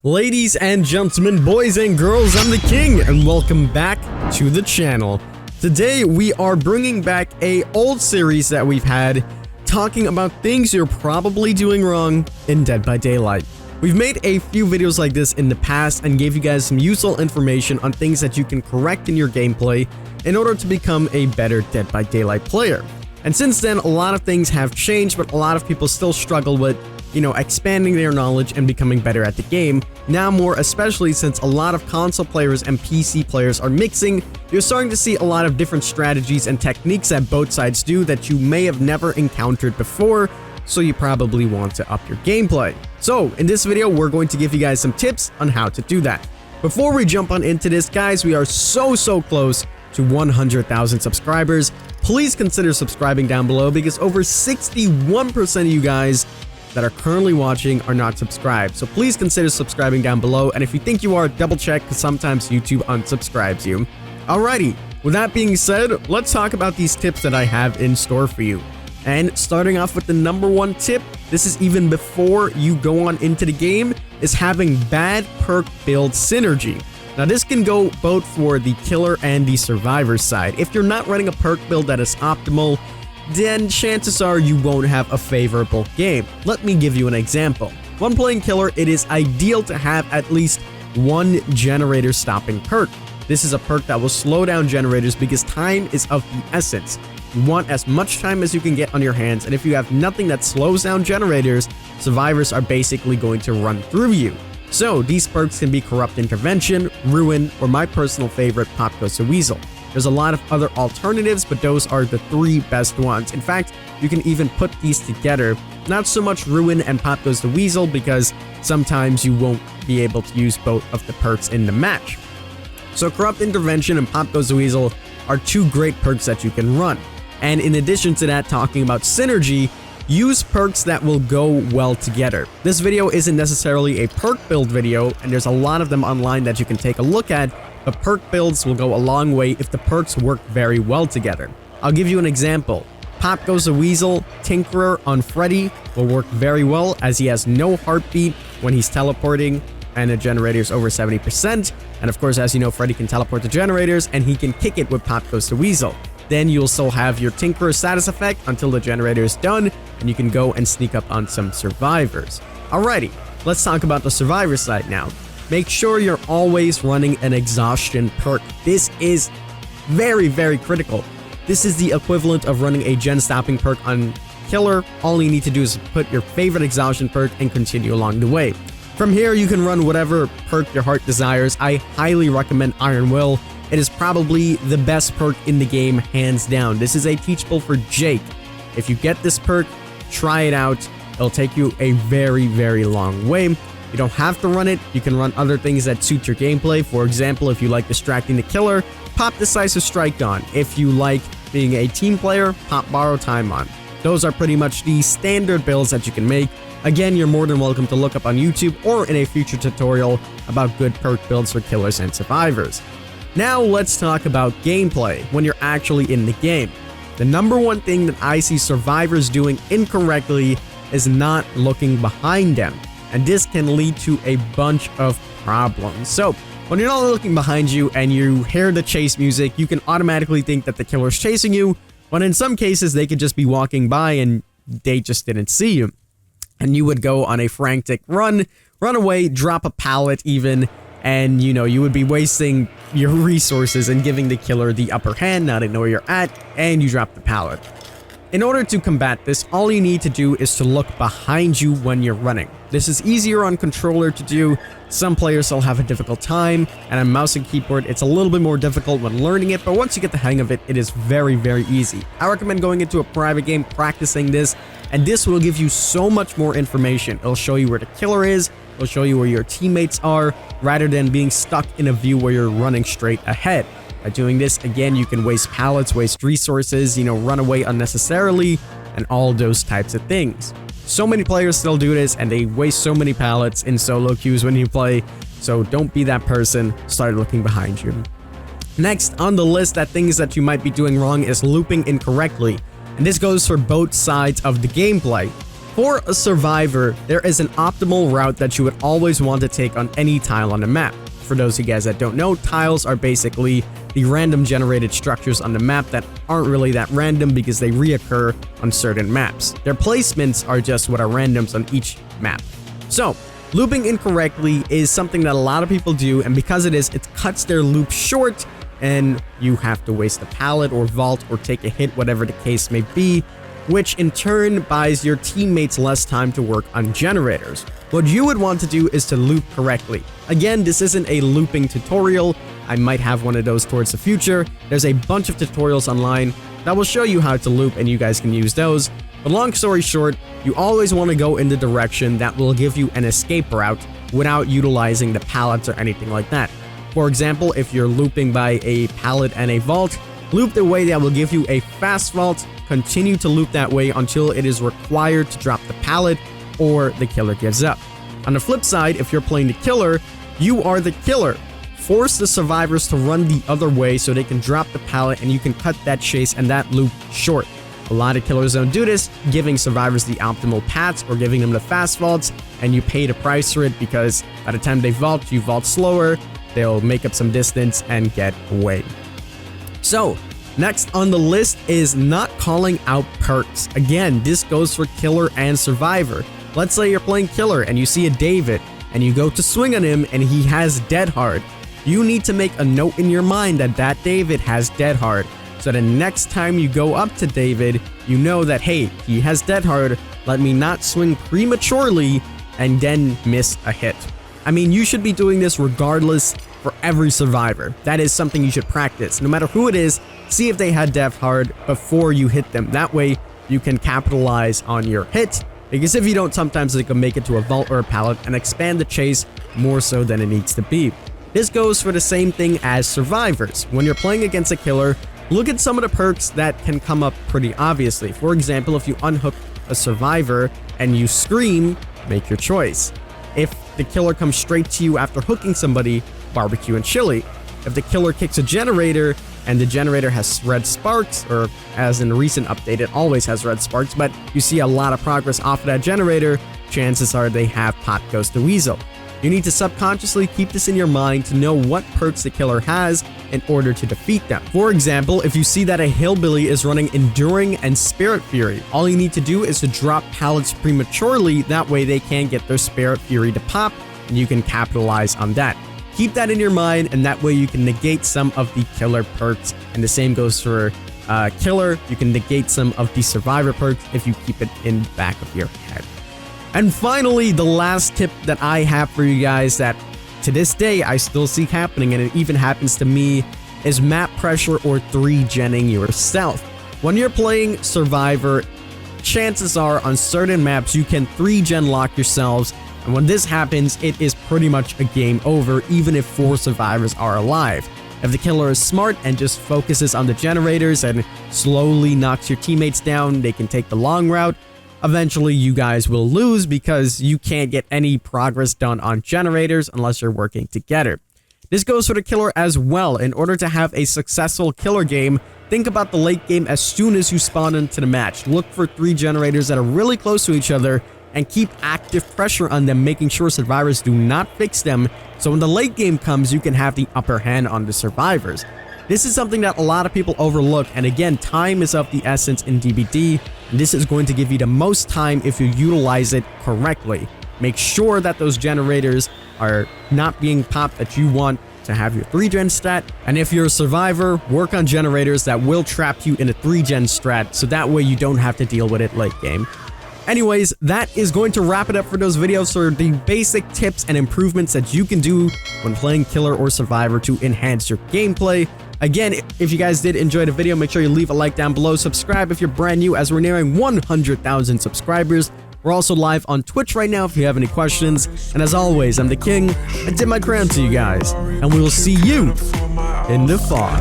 Ladies and gentlemen, boys and girls, I'm the King, and welcome back to the channel. Today, we are bringing back a old series that we've had, talking about things you're probably doing wrong in Dead by Daylight. We've made a few videos like this in the past and gave you guys some useful information on things that you can correct in your gameplay in order to become a better Dead by Daylight player. And since then, a lot of things have changed, but a lot of people still struggle with expanding their knowledge and becoming better at the game. Now more especially since a lot of console players and PC players are mixing, you're starting to see a lot of different strategies and techniques that both sides do that you may have never encountered before, so you probably want to up your gameplay. So in this video, we're going to give you guys some tips on how to do that. Before we jump on into this, guys, we are so close to 100,000 subscribers. Please consider subscribing down below because over 61% of you guys that are currently watching are not subscribed. So please consider subscribing down below, and if you think you are, double check because sometimes YouTube unsubscribes you. Alrighty, with that being said, let's talk about these tips that I have in store for you. And starting off with the number one tip, this is even before you go on into the game, is having bad perk build synergy. Now this can go both for the killer and the survivor side. If you're not running a perk build that is optimal, then chances are you won't have a favorable game. Let me give you an example. When playing killer, it is ideal to have at least one generator stopping perk. This is a perk that will slow down generators because time is of the essence. You want as much time as you can get on your hands, and if you have nothing that slows down generators, survivors are basically going to run through you. So these perks can be Corrupt Intervention, Ruin, or my personal favorite, Pop Goes the Weasel. There's a lot of other alternatives, but those are the three best ones. In fact, you can even put these together. Not so much Ruin and Pop Goes the Weasel because sometimes you won't be able to use both of the perks in the match. So Corrupt Intervention and Pop Goes the Weasel are two great perks that you can run. And in addition to that, talking about synergy, use perks that will go well together. This video isn't necessarily a perk build video, and there's a lot of them online that you can take a look at, but perk builds will go a long way if the perks work very well together. I'll give you an example. Pop Goes the Weasel, Tinkerer on Freddy will work very well as he has no heartbeat when he's teleporting and the generator is over 70%. And of course, as you know, Freddy can teleport the generators and he can kick it with Pop Goes the Weasel. Then you'll still have your Tinkerer status effect until the generator is done and you can go and sneak up on some survivors. Alrighty, let's talk about the survivor side now. Make sure you're always running an exhaustion perk. This is very critical. This is the equivalent of running a gen stopping perk on killer. All you need to do is put your favorite exhaustion perk and continue along the way. From here, you can run whatever perk your heart desires. I highly recommend Iron Will. It is probably the best perk in the game, hands down. This is a teachable for Jake. If you get this perk, try it out. It'll take you a very long way. You don't have to run it. You can run other things that suit your gameplay. For example, if you like distracting the killer, pop Decisive Strike on. If you like being a team player, pop Borrow Time on. Those are pretty much the standard builds that you can make. Again, you're more than welcome to look up on YouTube or in a future tutorial about good perk builds for killers and survivors. Now let's talk about gameplay when you're actually in the game. The number one thing that I see survivors doing incorrectly is not looking behind them. And this can lead to a bunch of problems. So when you're not looking behind you and you hear the chase music, you can automatically think that the killer's chasing you, when in some cases they could just be walking by and they just didn't see you. And you would go on a frantic run away, drop a pallet even, and you would be wasting your resources and giving the killer the upper hand. Now they know where you're at, and you drop the pallet. In order to combat this, all you need to do is to look behind you when you're running. This is easier on controller to do. Some players will have a difficult time, and on mouse and keyboard, it's a little bit more difficult when learning it, but once you get the hang of it, it is very easy. I recommend going into a private game, practicing this, and this will give you so much more information. It'll show you where the killer is, it'll show you where your teammates are, rather than being stuck in a view where you're running straight ahead. By doing this, again, you can waste pallets, waste resources, run away unnecessarily, and all those types of things. So many players still do this, and they waste so many pallets in solo queues when you play, so don't be that person. Start looking behind you. Next on the list that things that you might be doing wrong is looping incorrectly, and this goes for both sides of the gameplay. For a survivor, there is an optimal route that you would always want to take on any tile on the map. For those of you guys that don't know, tiles are basically the random generated structures on the map that aren't really that random because they reoccur on certain maps. Their placements are just what are randoms on each map. So, looping incorrectly is something that a lot of people do, and because it cuts their loop short, and you have to waste a pallet or vault or take a hit, whatever the case may be, which in turn buys your teammates less time to work on generators. What you would want to do is to loop correctly. Again, this isn't a looping tutorial. I might have one of those towards the future. There's a bunch of tutorials online that will show you how to loop, and you guys can use those. But long story short, you always want to go in the direction that will give you an escape route without utilizing the pallets or anything like that. For example, if you're looping by a pallet and a vault, loop the way that will give you a fast vault. Continue to loop that way until it is required to drop the pallet or the killer gives up. On the flip side, if you're playing the killer, you are the killer. Force the survivors to run the other way so they can drop the pallet and you can cut that chase and that loop short. A lot of killers don't do this, giving survivors the optimal paths or giving them the fast vaults, and you pay the price for it because by the time they vault, you vault slower, they'll make up some distance and get away. So, next on the list is not calling out perks. Again, this goes for killer and survivor. Let's say you're playing killer and you see a David and you go to swing on him and he has dead hard. You need to make a note in your mind that that David has dead hard. So the next time you go up to David, you know that, hey, he has dead hard. Let me not swing prematurely and then miss a hit. I mean, you should be doing this regardless for every survivor. That is something you should practice. No matter who it is, see if they had death hard before you hit them. That way, you can capitalize on your hit. Because if you don't, sometimes they can make it to a vault or a pallet and expand the chase more so than it needs to be. This goes for the same thing as survivors. When you're playing against a killer, look at some of the perks that can come up pretty obviously. For example, if you unhook a survivor and you scream, make your choice. If the killer comes straight to you after hooking somebody, barbecue and chili. If the killer kicks a generator and the generator has red sparks, or as in the recent update, it always has red sparks, but you see a lot of progress off of that generator, chances are they have Pot Goes the Weasel. You need to subconsciously keep this in your mind to know what perks the killer has in order to defeat them. For example, if you see that a hillbilly is running Enduring and Spirit Fury, all you need to do is to drop pallets prematurely, that way they can't get their Spirit Fury to pop, and you can capitalize on that. Keep that in your mind, and that way you can negate some of the killer perks, and the same goes for killer. You can negate some of the survivor perks if you keep it in the back of your head. And finally, the last tip that I have for you guys that to this day I still see happening, and it even happens to me, is map pressure or 3-genning yourself. When you're playing survivor, chances are on certain maps you can 3-gen lock yourselves, and when this happens, it is pretty much a game over, even if 4 survivors are alive. If the killer is smart and just focuses on the generators and slowly knocks your teammates down, they can take the long route. Eventually, you guys will lose because you can't get any progress done on generators unless you're working together. This goes for the killer as well. In order to have a successful killer game, think about the late game as soon as you spawn into the match. Look for 3 generators that are really close to each other and keep active pressure on them, making sure survivors do not fix them, so when the late game comes, you can have the upper hand on the survivors. This is something that a lot of people overlook, and again, time is of the essence in DBD, and this is going to give you the most time if you utilize it correctly. Make sure that those generators are not being popped that you want to have your 3-gen strat, and if you're a survivor, work on generators that will trap you in a 3-gen strat, so that way you don't have to deal with it late game. Anyways, that is going to wrap it up for those videos for the basic tips and improvements that you can do when playing killer or survivor to enhance your gameplay. Again, if you guys did enjoy the video, make sure you leave a like down below, subscribe if you're brand new as we're nearing 100,000 subscribers. We're also live on Twitch right now if you have any questions. And as always, I'm the King. I tip my crown to you guys, and we will see you in the fall.